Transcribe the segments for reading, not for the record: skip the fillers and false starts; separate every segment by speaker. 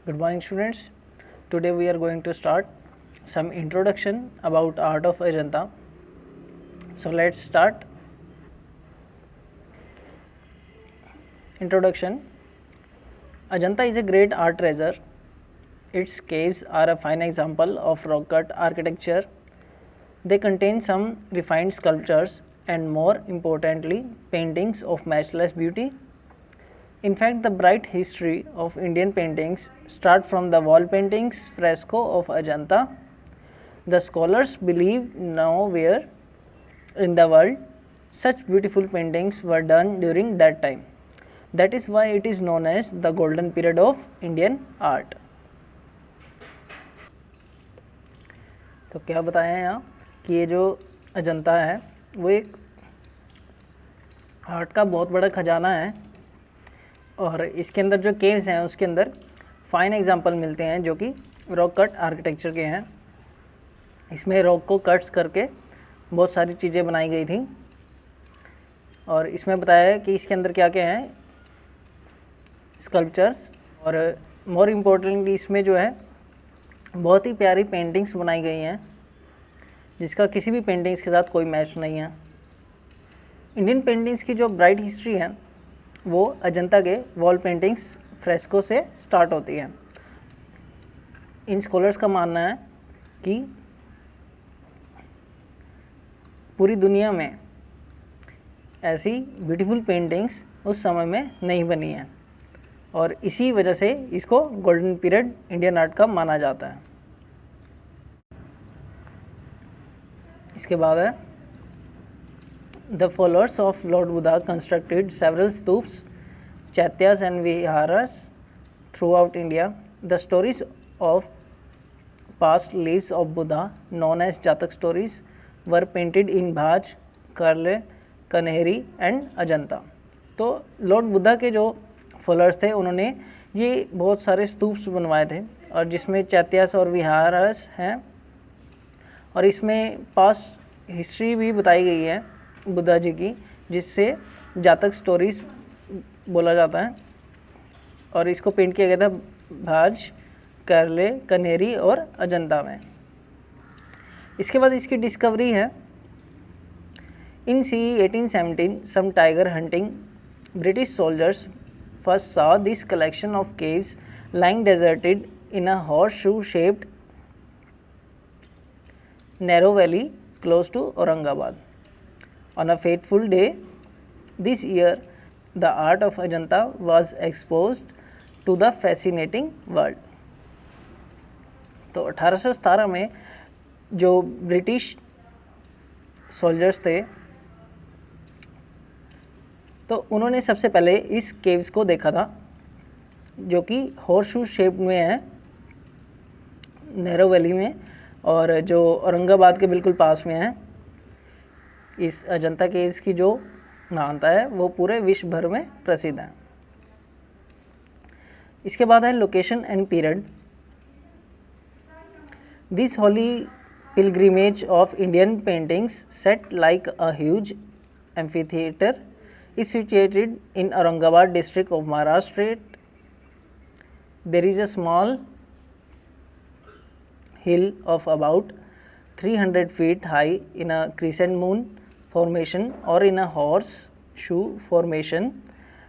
Speaker 1: Good morning, students. Today we are going to start some introduction about art of Ajanta. So let's start. Introduction. Ajanta is a great art treasure. Its caves are a fine example of rock cut architecture. They contain some refined sculptures and, more importantly, paintings of matchless beauty. In fact, the bright history of Indian paintings start from the wall paintings fresco of Ajanta. The scholars believe nowhere in the world such beautiful paintings were done during that time. That is why it is known as the golden period of Indian art. तो क्या बताया यहाँ कि ये जो अजंता है वो एक आर्ट का बहुत बड़ा खजाना है और इसके अंदर जो केव्स हैं उसके अंदर फाइन एग्जांपल मिलते हैं जो कि रॉक कट आर्किटेक्चर के हैं। इसमें रॉक को कट्स करके बहुत सारी चीज़ें बनाई गई थी और इसमें बताया है कि इसके अंदर क्या क्या है, स्कल्पचर्स, और मोर इम्पोर्टेंटली इसमें जो है बहुत ही प्यारी पेंटिंग्स बनाई गई हैं जिसका किसी भी पेंटिंग्स के साथ कोई मैच नहीं है। इंडियन पेंटिंग्स की जो ब्राइट हिस्ट्री है वो अजंता के वॉल पेंटिंग्स फ्रेस्को से स्टार्ट होती है। इन स्कॉलर्स का मानना है कि पूरी दुनिया में ऐसी ब्यूटीफुल पेंटिंग्स उस समय में नहीं बनी हैं और इसी वजह से इसको गोल्डन पीरियड इंडियन आर्ट का माना जाता है। इसके बाद है The followers of Lord Buddha constructed several stupas, chaityas and viharas throughout India. The stories of past lives of Buddha, known as Jatak stories, were painted in Bhaj, Karle, Kanheri and Ajanta. तो Lord Buddha के जो followers थे उन्होंने ये बहुत सारे stupas बनवाए थे और जिसमें चैत्यास और विहारस हैं और इसमें पास्ट हिस्ट्री भी बताई गई है बुद्धा जी की, जिससे जातक स्टोरीज बोला जाता है और इसको पेंट किया गया था भाज, करले, कन्हेरी और अजंता में। इसके बाद इसकी डिस्कवरी है in C 1817 some tiger hunting British soldiers first saw this collection of caves lying deserted in a horseshoe shaped narrow valley close to Aurangabad. On a fateful day this year, the art of Ajanta was exposed to the fascinating world. तो 1817 में जो British soldiers थे तो उन्होंने सबसे पहले इस caves को देखा था जो कि हॉर्सशू शेप में है नैरो वैली में और जो औरंगाबाद के बिल्कुल पास में है। इस अजंता केव्स की जो मान्यता है वो पूरे विश्व भर में प्रसिद्ध है। इसके बाद है location and period. This Holi pilgrimage of Indian paintings set like a huge amphitheatre is situated in Aurangabad district of Maharashtra. There is a small hill of about 300 feet high in a crescent moon formation or in a horseshoe formation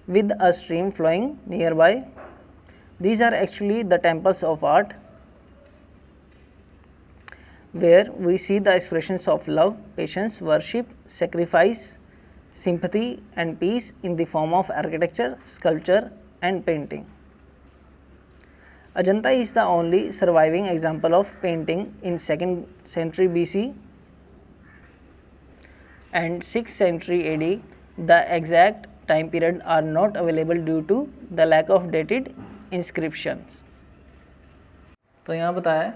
Speaker 1: with a stream flowing nearby. These are actually the temples of art where we see the expressions of love, patience, worship, sacrifice, sympathy and peace in the form of architecture, sculpture and painting. Ajanta is the only surviving example of painting in 2nd century BC and 6th century AD. The exact time period are not available due to the lack of dated inscriptions. तो यहाँ बताया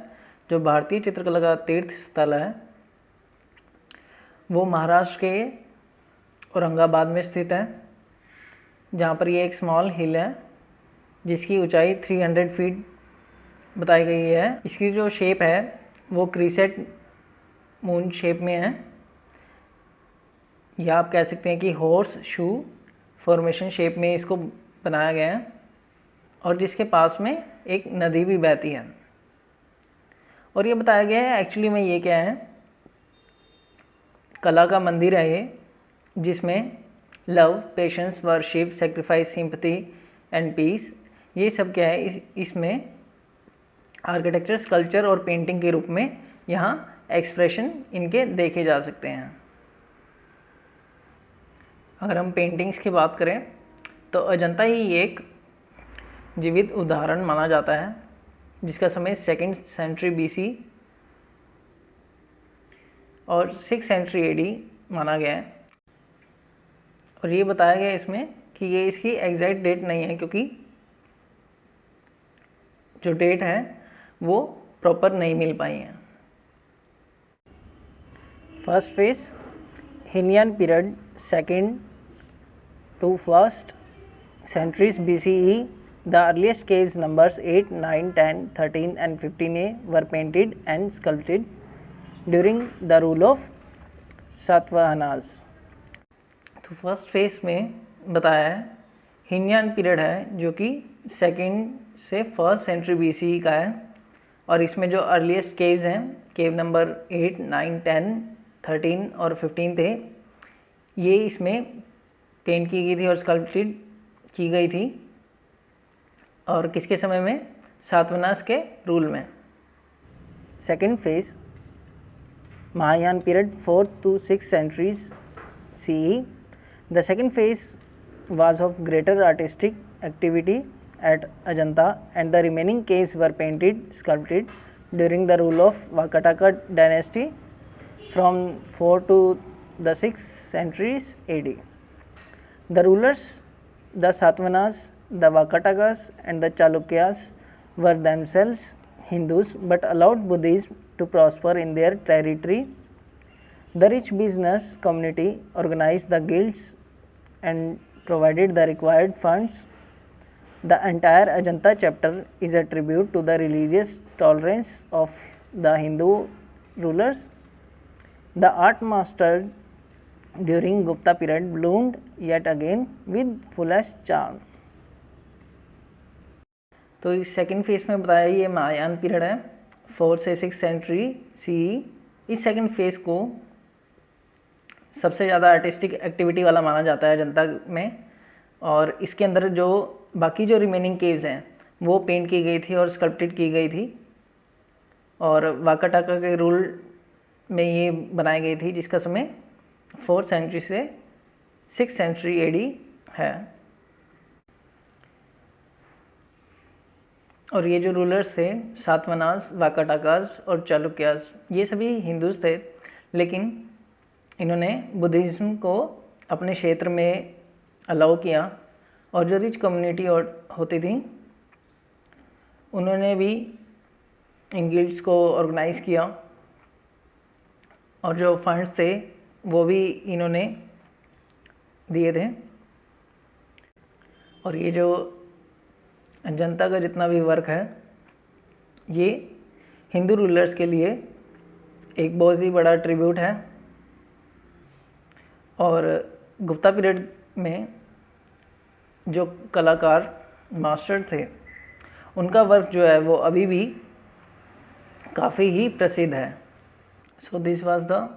Speaker 1: जो भारतीय चित्रकला का तीर्थ स्थल है वो महाराष्ट्र के औरंगाबाद में स्थित है जहाँ पर ये एक स्मॉल हिल है जिसकी ऊंचाई 300 फीट बताई गई है। इसकी जो शेप है वो क्रीसेंट मून शेप में है या आप कह सकते हैं कि हॉर्स शू फॉर्मेशन शेप में इसको बनाया गया है और जिसके पास में एक नदी भी बहती है। और ये बताया गया है एक्चुअली में ये क्या है, कला का मंदिर है ये, जिसमें love, patience, worship, sacrifice, sympathy and peace, ये सब क्या है इसमें आर्किटेक्चर, स्कल्पचर और पेंटिंग के रूप में यहाँ एक्सप्रेशन इनके देखे जा सकते हैं। अगर हम पेंटिंग्स की बात करें तो अजंता ही एक जीवित उदाहरण माना जाता है जिसका समय 2nd सेंचुरी BC और 6th सेंचुरी AD माना गया है। और ये बताया गया है इसमें कि ये इसकी एग्जैक्ट डेट नहीं है, क्योंकि जो डेट है वो प्रॉपर नहीं मिल पाई है। First phase Hinayana period 2nd to 1st centuries BCE. The earliest caves numbers 8, 9, 10, 13 and 15a were painted and sculpted during the rule of सातवाहनास। तो फर्स्ट फेज में बताया है हिनियन पीरियड है जो कि 2nd से 1st सेंचुरी BCE का है, और इसमें जो अर्लीस्ट केव्स हैं, केव नंबर 8, 9, 10, 13 और 15 थे, ये इसमें पेंट की गई थी और स्कल्पटेड की गई थी। और किसके समय में? सातवाहनास के रूल में। Second phase Mahayana period 4th to 6th centuries CE. The second phase was of greater artistic activity at Ajanta, and the remaining caves were painted, sculpted during the rule of Vakataka dynasty from 4 to the 6th centuries AD. The rulers, the Satavahanas, the Vakatakas and the Chalukyas were themselves Hindus but allowed Buddhism to prosper in their territory. The rich business community organized the guilds and provided the required funds. The entire Ajanta chapter is a tribute to the religious tolerance of the Hindu rulers. The art mastered during Gupta period bloomed yet again with fullest charm. तो इस second phase में बताया ये Mahayana period है 4 से 6 century CE। इस second phase को सबसे ज़्यादा आर्टिस्टिक एक्टिविटी वाला माना जाता है जनता में, और इसके अंदर जो बाकी जो रिमेनिंग केव्स हैं वो पेंट की गई थी और स्कल्पटेड की गई थी, और वाकाटाका के रूल में ये बनाई गई थी, जिसका समय 4th सेंचुरी से 6th सेंचुरी AD है। और ये जो रूलर्स थे सातवाहनास, वाकाटाकास और चालुक्यास, ये सभी हिंदूज थे, लेकिन इन्होंने बुद्धिज़्म को अपने क्षेत्र में अलाउ किया, और जो रिच कम्युनिटी होती थी उन्होंने भी इन गिल्ड्स को ऑर्गेनाइज़ किया, और जो फंड्स थे वो भी इन्होंने दिए थे। और ये जो जनता का जितना भी वर्क है ये हिंदू रूलर्स के लिए एक बहुत ही बड़ा ट्रिब्यूट है। और गुप्ता पीरियड में जो कलाकार मास्टर थे उनका वर्क जो है वो अभी भी काफ़ी ही प्रसिद्ध है। So this was the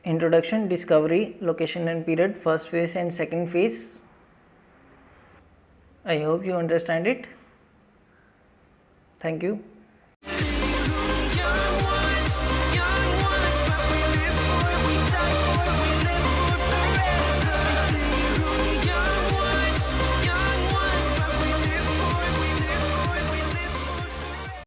Speaker 1: introduction, discovery, location and period, first phase and second phase. I hope you understand it. Thank you.